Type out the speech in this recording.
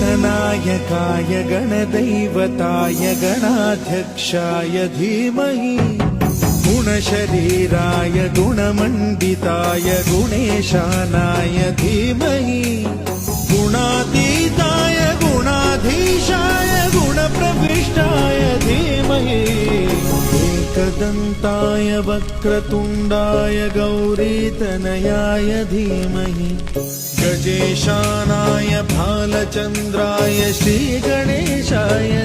गणनायकाय गणदैवताय गणाध्यक्षाय धीमहि गुणशरीराय गुणमण्डिताय गुणेशानाय धीमहि गुणातीताय गुणाधीशाय गुणप्रविष्टाय धीमहि एकदन्ताय वक्रतुण्डाय गौरीतनयाय धीमहि गजेशानाय भालचन्द्राय श्रीगणेशाय